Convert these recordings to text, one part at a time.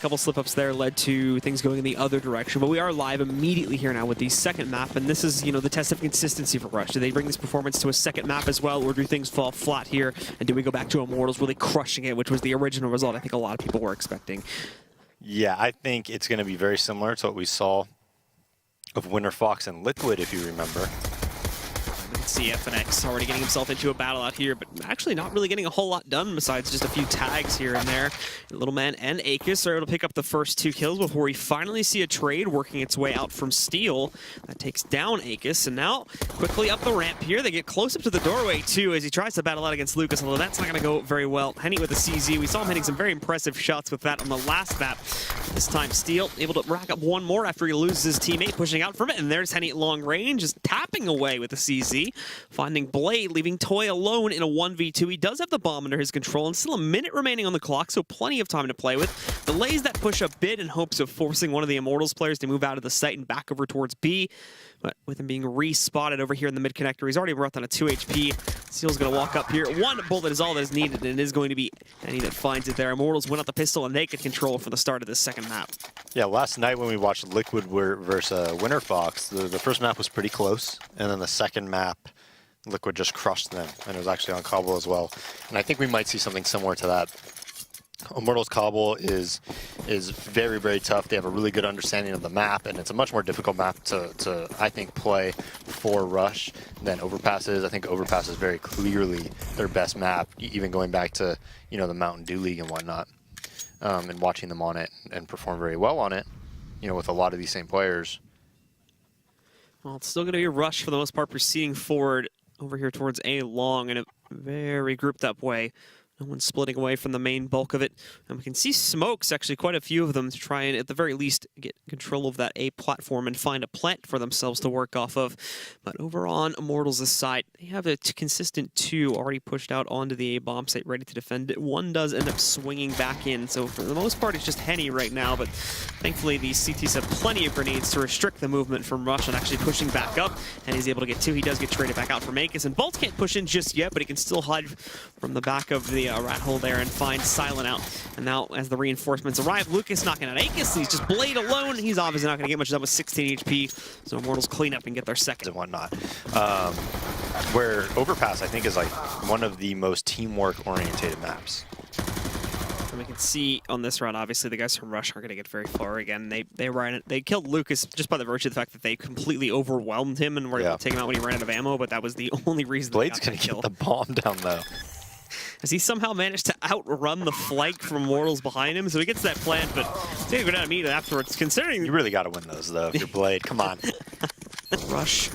couple slip-ups there led to things going in the other direction, but we are live immediately here now with the second map, and this is, you know, the test of consistency for Rush. Do they bring this performance to a second map as well, or do things fall flat here, and do we go back to Immortals really crushing it, which was the original result I think a lot of people were expecting? Yeah, I think it's going to be very similar to what we saw of Winter Fox and Liquid, if you remember. We can see FNX already getting himself into a battle out here, but actually not really getting a whole lot done besides just a few tags here and there. Little Man and Aegis are able to pick up the first 2 kills before we finally see a trade working its way out from Steel. That takes down Aegis, and now quickly up the ramp here. They get close up to the doorway too as he tries to battle out against Lucas, although that's not going to go very well. Henny with a CZ. We saw him hitting some very impressive shots with that on the last map. This time Steel able to rack up one more after he loses his teammate, pushing out from it, and there's Henny at long range, just tapping away with the CZ. Finding Blade, leaving Toy alone in a 1v2. He does have the bomb under his control, and still a minute remaining on the clock, so plenty of time to play with. Delays that push a bit in hopes of forcing one of the Immortals players to move out of the site and back over towards B. But with him being re-spotted over here in the mid-connector, he's already worked on a 2 HP. Steel's going to walk up here. One bullet is all that is needed, and it is going to be Henny that finds it there. Immortals win out the pistol, and they get control for the start of this second map. Yeah, last night when we watched Liquid versus Winter Fox, the first map was pretty close, and then the second map, Liquid just crushed them, and it was actually on Cbble as well. And I think we might see something similar to that. Immortals Cbble is very, very tough. They have a really good understanding of the map, and it's a much more difficult map to I think, play for Rush than Overpass is. I think Overpass is very clearly their best map, even going back to, you know, the Mountain Dew League and whatnot, and watching them on it and perform very well on it, you know, with a lot of these same players. Well, it's still going to be a Rush for the most part, proceeding forward over here towards A long in a very grouped up way. No one's splitting away from the main bulk of it. And we can see smokes, actually quite a few of them, to try and at the very least get control of that A platform and find a plant for themselves to work off of. But over on Immortals' side, they have a consistent 2 already pushed out onto the A bomb site, ready to defend it. One does end up swinging back in. So for the most part, it's just Henny right now. But thankfully, these CTs have plenty of grenades to restrict the movement from Rush and actually pushing back up. And he's able to get 2. He does get traded back out from Aegis. And Bolt can't push in just yet, but he can still hide from the back of the rat hole there and find Silent out. And now as the reinforcements arrive, Lucas knocking out Aegis. He's just Blade alone. He's obviously not going to get much done with 16 HP. So Immortals clean up and get their second. And whatnot. Where Overpass, I think, is like one of the most teamwork-orientated maps. And we can see on this round, obviously, the guys from Rush aren't going to get very far again. They killed Lucas just by the virtue of the fact that they completely overwhelmed him and were able to take him out when he ran out of ammo, but that was the only reason Blade's going to get the bomb down, though. As he somehow managed to outrun the flank from Immortals behind him, so he gets that plant, but he's going to go down immediately afterwards, considering... You really got to win those, though, if you're Blade. Come on. Rush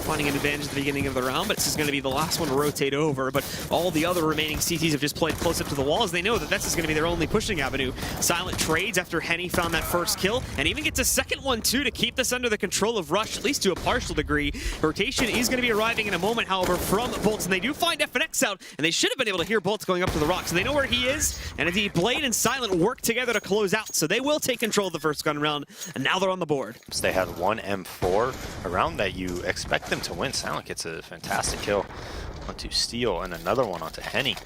finding an advantage at the beginning of the round, but this is going to be the last one to rotate over. But all the other remaining CTs have just played close up to the walls. They know that this is going to be their only pushing avenue. Silent trades after Henny found that first kill, and even gets a second one, too, to keep this under the control of Rush, at least to a partial degree. Rotation is going to be arriving in a moment, however, from Bolts, and they do find FNX out, and they should have been able to hear Bolts going up to the rocks, and they know where he is, and indeed, Blade and Silent work together to close out, so they will take control of the first gun round, and now they're on the board. So they had one M4 around that you expect them to win. Silent gets a fantastic kill onto Steel and another one onto Henny.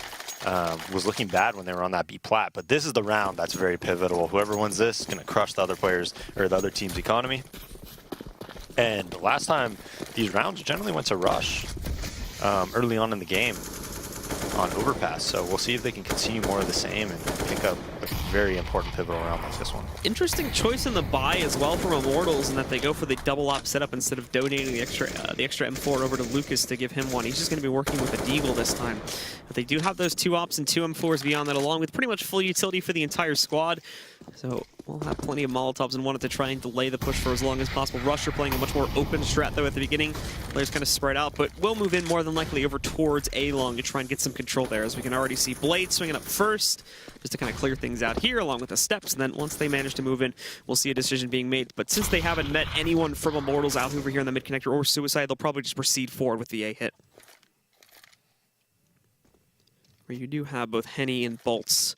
Was looking bad when they were on that B plat, but this is the round that's very pivotal. Whoever wins this is going to crush the other players or the other team's economy. And the last time these rounds generally went to Rush early on in the game on Overpass, so we'll see if they can continue more of the same and pick up a very important pivotal round like this one. Interesting choice in the buy as well from Immortals in that they go for the double op setup instead of donating the extra M4 over to Lucas to give him one. He's just going to be working with a Deagle this time. But they do have those 2 ops and 2 M4s beyond that, along with pretty much full utility for the entire squad. So we'll have plenty of Molotovs and wanted to try and delay the push for as long as possible. Rush are playing a much more open strat though at the beginning. Players kind of spread out, but we'll move in more than likely over towards A-Long to try and get some control there, as we can already see Blade swinging up first just to kind of clear things out here along with the steps, and then once they manage to move in, we'll see a decision being made. But since they haven't met anyone from Immortals out over here in the mid-connector or Suicide, they'll probably just proceed forward with the A hit. Where you do have both Henny and Bolts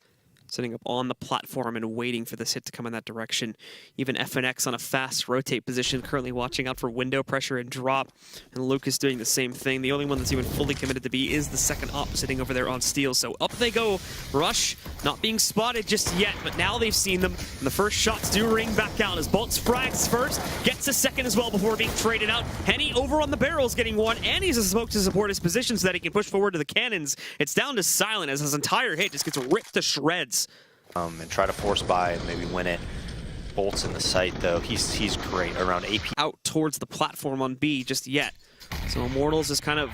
Sitting up on the platform and waiting for this hit to come in that direction. Even FNX on a fast rotate position, currently watching out for window pressure and drop. And Lucas doing the same thing. The only one that's even fully committed to B is the second op sitting over there on Steel. So up they go. Rush not being spotted just yet, but now they've seen them. And the first shots do ring back out as Bolts frags first, gets a second as well before being traded out. Henny over on the barrels getting one, and he's a smoke to support his position so that he can push forward to the cannons. It's down to Silent as his entire hit just gets ripped to shreds. And try to force by and maybe win it. Bolts in the site though. He's great around AP. Out towards the platform on B just yet. So Immortals is kind of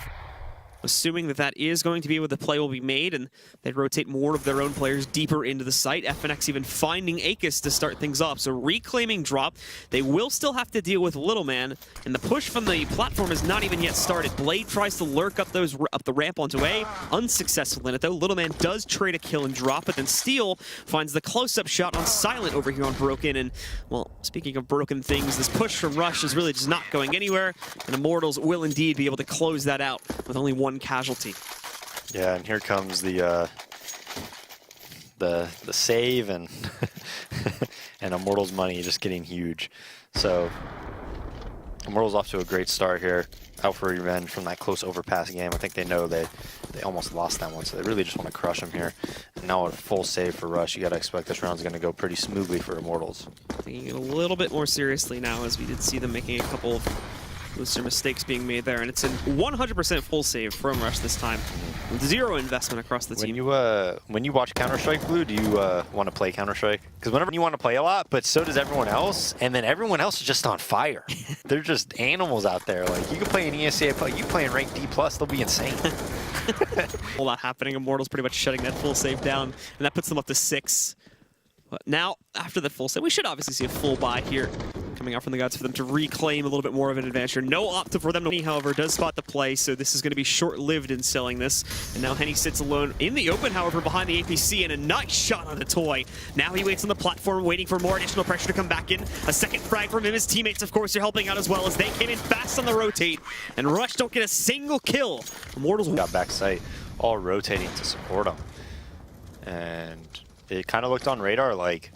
assuming that that is going to be where the play will be made, and they rotate more of their own players deeper into the site. FNX even finding Aegis to start things off. So reclaiming drop. They will still have to deal with Little Man, and the push from the platform is not even yet started. Blade tries to lurk up the ramp onto A. Unsuccessful in it though. Little Man does trade a kill and drop, but then Steel finds the close-up shot on Silent over here on Broken. And well, speaking of broken things, this push from Rush is really just not going anywhere, and Immortals will indeed be able to close that out with only one casualty. Yeah, and here comes the save and and Immortals money just getting huge. So Immortals off to a great start here. Out for revenge from that close overpass game. I think they know they almost lost that one, so they really just want to crush them here. And now a full save for Rush. You got to expect this round's going to go pretty smoothly for Immortals. Taking it a little bit more seriously now, as we did see them making a couple of looser mistakes being made there, and it's a 100% full save from Rush this time, with zero investment across the team. When you watch Counter-Strike, Blue, do you want to play Counter-Strike? Because whenever you want to play a lot, but so does everyone else, and then everyone else is just on fire. They're just animals out there. Like, you can play an ESA, but you play in rank D+, they'll be insane. A lot happening. Immortals pretty much shutting that full save down, and that puts them up to 6. But now, after that full save, we should obviously see a full buy here coming out from the guts for them to reclaim a little bit more of an advantage. No opta for them. Henny, however, does spot the play, so this is going to be short-lived in selling this. And now Henny sits alone in the open, however, behind the APC, and a nice shot on the toy. Now he waits on the platform, waiting for more additional pressure to come back in. A second frag from him. His teammates, of course, are helping out as well, as they came in fast on the rotate. And Rush don't get a single kill. Immortals got back sight, all rotating to support him. And it kind of looked on radar like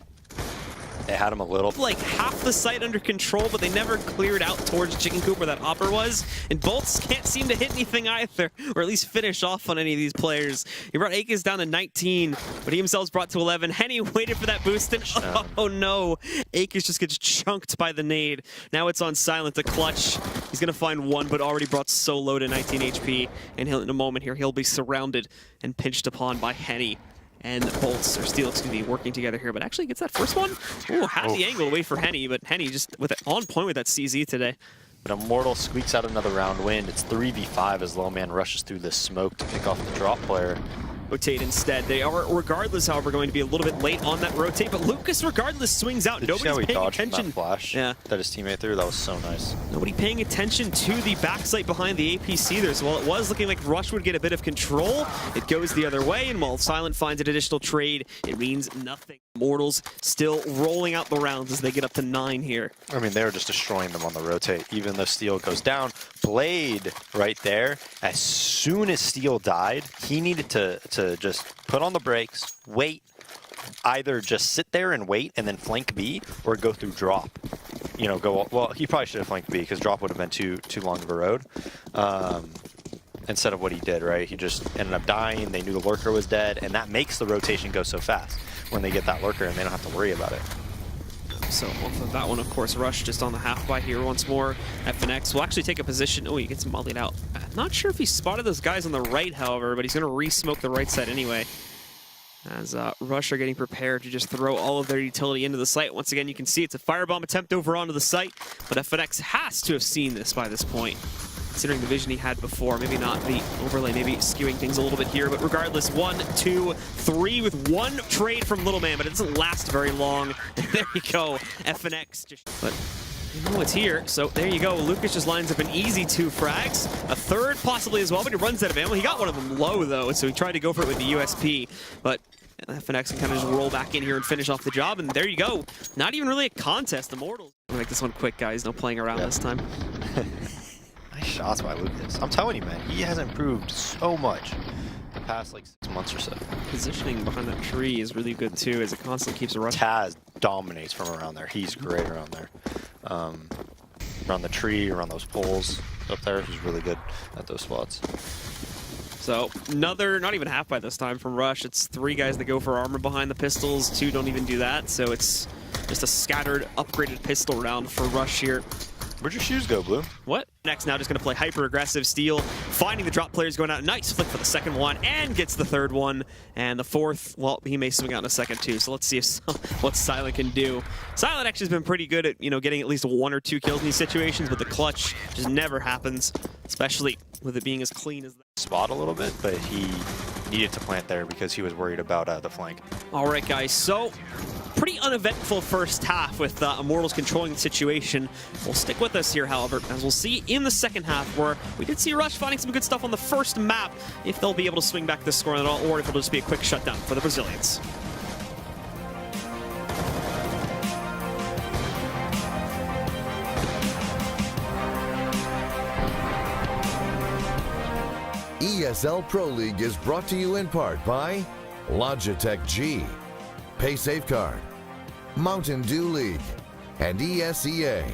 they had him a little. Like half the site under control, but they never cleared out towards Chicken Coop where that hopper was. And Bolts can't seem to hit anything either, or at least finish off on any of these players. He brought Aegis down to 19, but he himself's brought to 11. Henny waited for that boost, and oh no, Aegis just gets chunked by the nade. Now it's on Silent to clutch. He's gonna find one, but already brought so low to 19 HP. And in a moment here, he'll be surrounded and pinched upon by Henny. And Bolts, or Steel, excuse me, working together here, but actually gets that first one. Ooh, had the angle away for Henny, but Henny just on point with that CZ today. But Immortal squeaks out another round win. It's 3v5 as Low Man rushes through the smoke to pick off the drop player. Rotate instead. They are, regardless, however, going to be a little bit late on that rotate, but Lucas, regardless, swings out. Did Nobody's you see how he paying dodged attention. From that flash that his teammate threw? That was so nice. Nobody paying attention to the backside behind the APC there. So while it was looking like Rush would get a bit of control, it goes the other way, and while Silent finds an additional trade, it means nothing. Immortals still rolling out the rounds as they get up to 9 here. I mean, they were just destroying them on the rotate, even though Steel goes down. Blade right there, as soon as Steel died, he needed to just put on the brakes, wait, either just sit there and wait and then flank B, or go through drop. You know, well, he probably should have flanked B, because drop would have been too long of a road. Instead of what he did, right? He just ended up dying, they knew the lurker was dead, and that makes the rotation go so fast when they get that lurker and they don't have to worry about it. So off of that one, of course, Rush just on the half by here once more. FNX will actually take a position. Oh, he gets mollied out. Not sure if he spotted those guys on the right, however, but he's going to re-smoke the right side anyway. As Rush are getting prepared to just throw all of their utility into the site. Once again, you can see it's a firebomb attempt over onto the site, but FNX has to have seen this by this point, considering the vision he had before. Maybe not the overlay, maybe skewing things a little bit here, but regardless, 1, 2, 3 with one trade from Little Man, but it doesn't last very long. There you go, FNX. But you know it's here, so there you go. Lucas just lines up an easy 2 frags, a third possibly as well, but he runs out of ammo. He got one of them low though, so he tried to go for it with the USP, but FNX can kind of just roll back in here and finish off the job, and there you go. Not even really a contest. Immortals. I'm gonna make this one quick, guys. No playing around this time. Nice shots by Lucas. I'm telling you, man, he has improved so much. past like 6 months or so. Positioning behind that tree is really good too, as it constantly keeps a rush. Taz dominates from around there. He's great around there. Around the tree, around those poles up there, he's really good at those spots. So another, not even half by this time from Rush. It's 3 guys that go for armor behind the pistols. 2 don't even do that. So it's just a scattered, upgraded pistol round for Rush here. Where'd your shoes go, Blue? What? Next, now just going to play hyper-aggressive Steel, finding the drop players going out. Nice flick for the second one, and gets the third one. And the fourth, well, he may swing out in a second too. So let's see if what Silent can do. Silent actually has been pretty good at, getting at least 1 or 2 kills in these situations, but the clutch just never happens, especially with it being as clean as that. Spot a little bit, but he needed to plant there because he was worried about the flank. All right, guys, so pretty uneventful first half with Immortals controlling the situation. We'll stick with us here, however, as we'll see in the second half, where we did see Rush finding some good stuff on the first map, if they'll be able to swing back the score at all, or if it'll just be a quick shutdown for the Brazilians. ESL Pro League is brought to you in part by Logitech G, Pay Safeguard, Mountain Dew League, and ESEA.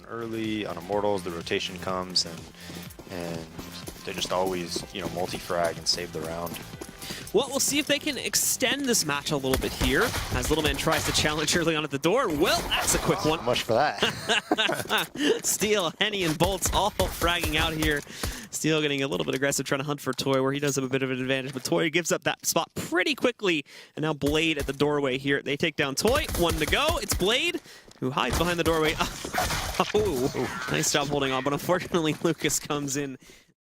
Early on Immortals, the rotation comes and they just always multi-frag and save the round. Well, we'll see if they can extend this match a little bit here, as Little Man tries to challenge early on at the door. Well, that's a quick one. Not much for that. Steel, Henny, and Bolts all fragging out here. Steel getting a little bit aggressive, trying to hunt for Toy, where he does have a bit of an advantage, but Toy gives up that spot pretty quickly. And now Blade at the doorway here. They take down Toy. 1 to go. It's Blade, who hides behind the doorway. Oh, nice job holding on, but unfortunately Lucas comes in.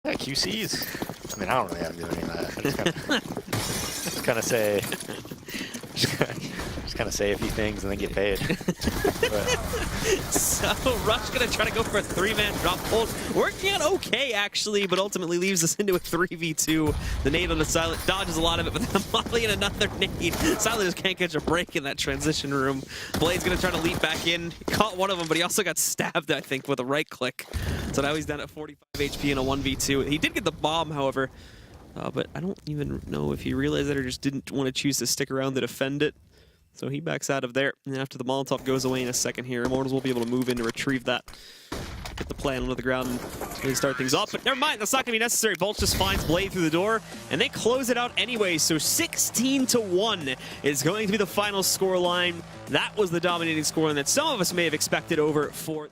Yeah, QCs. I mean, I don't really have to do any of that. I just kind of say, just kind of say a few things and then get paid. So Rush gonna try to go for a 3-man drop hold, working out okay actually, but ultimately leaves us into a 3v2. The nade on the Silent dodges a lot of it, but then Molly in another nade. Silent just can't catch a break in that transition room. Blade's gonna try to leap back in. He caught one of them, but he also got stabbed, I think, with a right click. So now he's down at 45 HP in a 1v2. He did get the bomb, however, but I don't even know if he realized that or just didn't want to choose to stick around to defend it. So he backs out of there, and after the Molotov goes away in a second here, Immortals will be able to move in to retrieve that. Get the plan onto the ground and really start things off, but never mind, that's not going to be necessary. Bolt just finds Blade through the door, and they close it out anyway, so 16-1 is going to be the final scoreline. That was the dominating scoreline that some of us may have expected over for